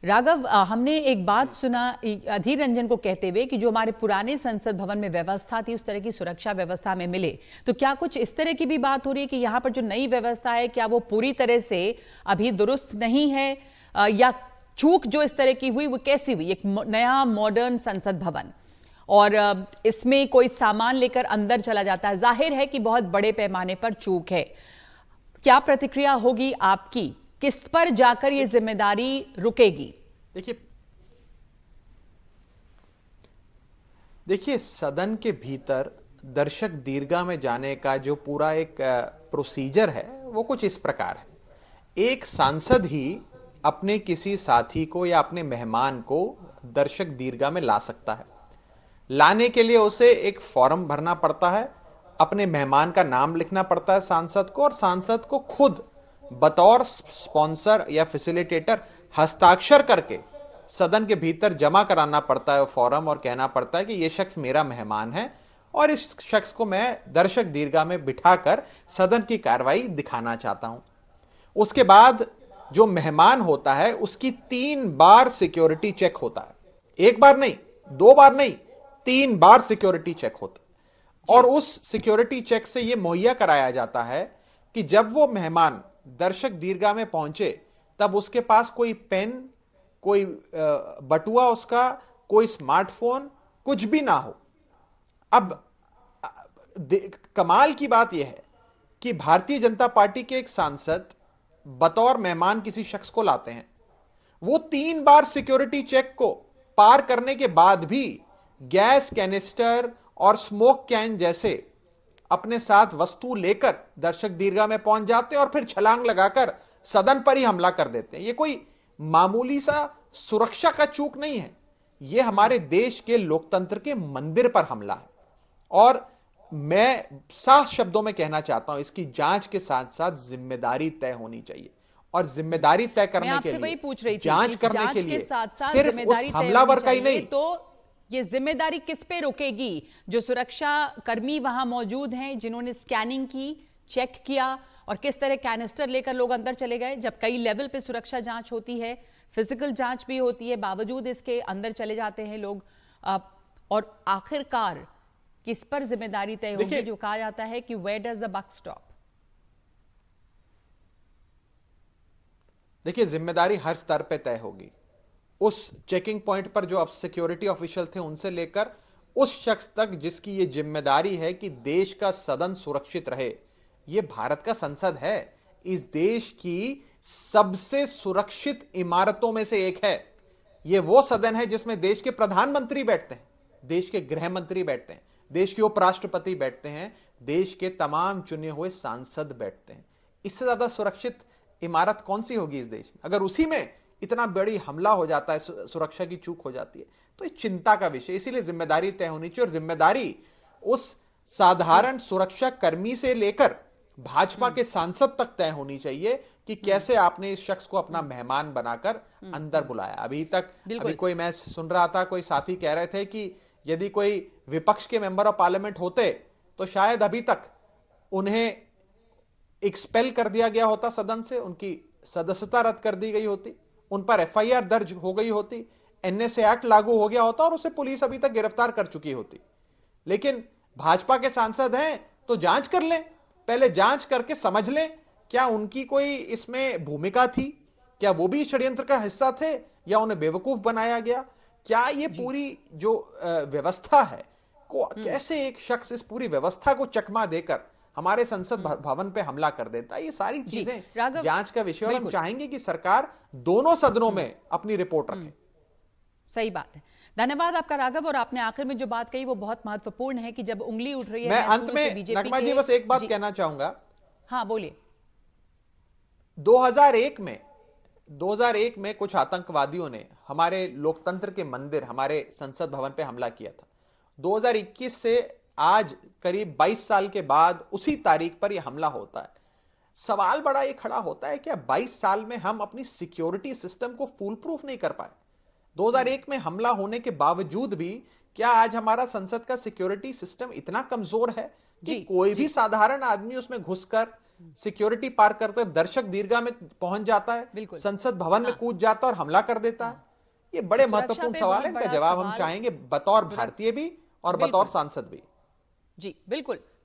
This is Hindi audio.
राघव, हमने एक बात सुना अधीर रंजन को कहते हुए कि जो हमारे पुराने संसद भवन में व्यवस्था थी उस तरह की सुरक्षा व्यवस्था में मिले। तो क्या कुछ इस तरह की भी बात हो रही है कि यहाँ पर जो नई व्यवस्था है क्या वो पूरी तरह से अभी दुरुस्त नहीं है, या चूक जो इस तरह की हुई वो कैसी हुई? एक नया मॉडर्न संसद भवन और इसमें कोई सामान लेकर अंदर चला जाता है, जाहिर है कि बहुत बड़े पैमाने पर चूक है। क्या प्रतिक्रिया होगी आपकी? किस पर जाकर ये जिम्मेदारी रुकेगी? देखिए, सदन के भीतर दर्शक दीर्घा में जाने का जो पूरा एक प्रोसीजर है वो कुछ इस प्रकार है। एक सांसद ही अपने किसी साथी को या अपने मेहमान को दर्शक दीर्घा में ला सकता है। लाने के लिए उसे एक फॉर्म भरना पड़ता है, अपने मेहमान का नाम लिखना पड़ता है सांसद को, और सांसद को खुद बतौर स्पॉन्सर या फैसिलिटेटर हस्ताक्षर करके सदन के भीतर जमा कराना पड़ता है वो फॉर्म, और कहना पड़ता है कि ये शख्स मेरा मेहमान है और इस शख्स को मैं दर्शक दीर्घा में बिठाकर सदन की कार्रवाई दिखाना चाहता हूं। उसके बाद जो मेहमान होता है उसकी 3 बार सिक्योरिटी चेक होता है। 1 बार नहीं, 2 बार नहीं, 3 बार सिक्योरिटी चेक होता है। और उस सिक्योरिटी चेक से यह मुहैया कराया जाता है कि जब वो मेहमान दर्शक दीर्घा में पहुंचे तब उसके पास कोई पेन, कोई बटुआ, उसका कोई स्मार्टफोन, कुछ भी ना हो। अब कमाल की बात यह है कि भारतीय जनता पार्टी के एक सांसद बतौर मेहमान किसी शख्स को लाते हैं, वो 3 बार सिक्योरिटी चेक को पार करने के बाद भी गैस कैनिस्टर और स्मोक कैन जैसे अपने साथ वस्तु लेकर दर्शक दीर्घा में पहुंच जाते हैं और फिर छलांग लगाकर सदन पर ही हमला कर देते हैं। यह कोई मामूली सा सुरक्षा का चूक नहीं है, यह हमारे देश के लोकतंत्र के मंदिर पर हमला है। और मैं साफ शब्दों में कहना चाहता हूं, इसकी जांच के साथ साथ जिम्मेदारी तय होनी चाहिए, और जिम्मेदारी तय करने के लिए, जांच करने के लिए सिर्फ उस हमलावर का ही नहीं, तो ये जिम्मेदारी किस पे रुकेगी? जो सुरक्षा कर्मी वहां मौजूद हैं जिन्होंने स्कैनिंग की, चेक किया, और किस तरह कैनिस्टर लेकर लोग अंदर चले गए। जब कई लेवल पे सुरक्षा जांच होती है, फिजिकल जांच भी होती है, बावजूद इसके अंदर चले जाते हैं लोग। और आखिरकार किस पर जिम्मेदारी तय होगी? जो कहा जाता है कि where does the buck stop. देखिए, जिम्मेदारी हर स्तर पे तय होगी। उस चेकिंग पॉइंट पर जो सिक्योरिटी ऑफिशियल थे उनसे लेकर उस शख्स तक जिसकी ये जिम्मेदारी है कि देश का सदन सुरक्षित रहे। ये भारत का संसद है, इस देश की सबसे सुरक्षित इमारतों में से एक है। ये वो सदन है जिसमें देश के प्रधानमंत्री बैठते हैं, देश के गृह मंत्री बैठते हैं, देश के उपराष्ट्रपति बैठते हैं, देश के तमाम चुने हुए सांसद बैठते हैं। इससे ज्यादा सुरक्षित इमारत कौन सी होगी इस देश में? अगर उसी में इतना बड़ी हमला हो जाता है, सुरक्षा की चूक हो जाती है, तो ये चिंता का विषय। इसीलिए जिम्मेदारी तय होनी चाहिए, और जिम्मेदारी उस साधारण सुरक्षा कर्मी से लेकर भाजपा के सांसद तक तय होनी चाहिए कि कैसे आपने इस शख्स को अपना मेहमान बनाकर अंदर बुलाया। अभी कोई, मैं सुन रहा था, कोई साथी कह रहे थे कि यदि कोई विपक्ष के मेंबर ऑफ पार्लियामेंट होते तो शायद अभी तक उन्हें एक्सपेल कर दिया गया होता सदन से, उनकी सदस्यता रद्द कर दी गई होती, उन पर एफआईआर दर्ज हो गई होती, एनएसए एक्ट लागू हो गया होता और उसे पुलिस अभी तक गिरफ्तार कर चुकी होती। लेकिन भाजपा के सांसद हैं तो जांच कर लें, पहले जांच करके समझ लें क्या उनकी कोई इसमें भूमिका थी, क्या वो भी षड्यंत्र का हिस्सा थे, या उन्हें बेवकूफ बनाया गया। क्या ये पूरी जो व्यवस्था है को कैसे एक शख्स इस पूरी व्यवस्था को चकमा देकर हमारे संसद भवन पे हमला कर देता है, ये सारी चीजें जांच का विषय, और हम चाहेंगे कि सरकार दोनों सदनों में अपनी रिपोर्ट रखे। सही बात है, धन्यवाद आपका राघव। और आपने आखिर में जो बात कही वो बहुत महत्वपूर्ण है कि जब उंगली उठ रही है। मैं अंत में नगमा जी बस एक बात कहना चाहूंगा। हाँ बोलिए। 2001 में कुछ आतंकवादियों ने हमारे लोकतंत्र के मंदिर, हमारे संसद भवन पे हमला किया था। 2021 से आज करीब 22 साल के बाद उसी तारीख पर यह हमला होता है। सवाल बड़ा ये खड़ा होता है कि 22 साल में हम अपनी सिक्योरिटी सिस्टम को फुल प्रूफ नहीं कर पाए। 2001 में हमला होने के बावजूद भी क्या आज हमारा संसद का सिक्योरिटी सिस्टम इतना कमजोर है कि कोई भी साधारण आदमी उसमें घुसकर सिक्योरिटी पार करते दर्शक दीर्घा में पहुंच जाता है, बिल्कुल। संसद भवन में हाँ। कूद जाता है और हमला कर देता है। ये बड़े सुरक्षा महत्वपूर्ण पे सवाल बहुत है, इनका बड़ा जवाब हम सवाल चाहेंगे बतौर सुरक्षा भारतीय भी और बिल्कुल। बतौर सांसद भी। जी बिल्कुल।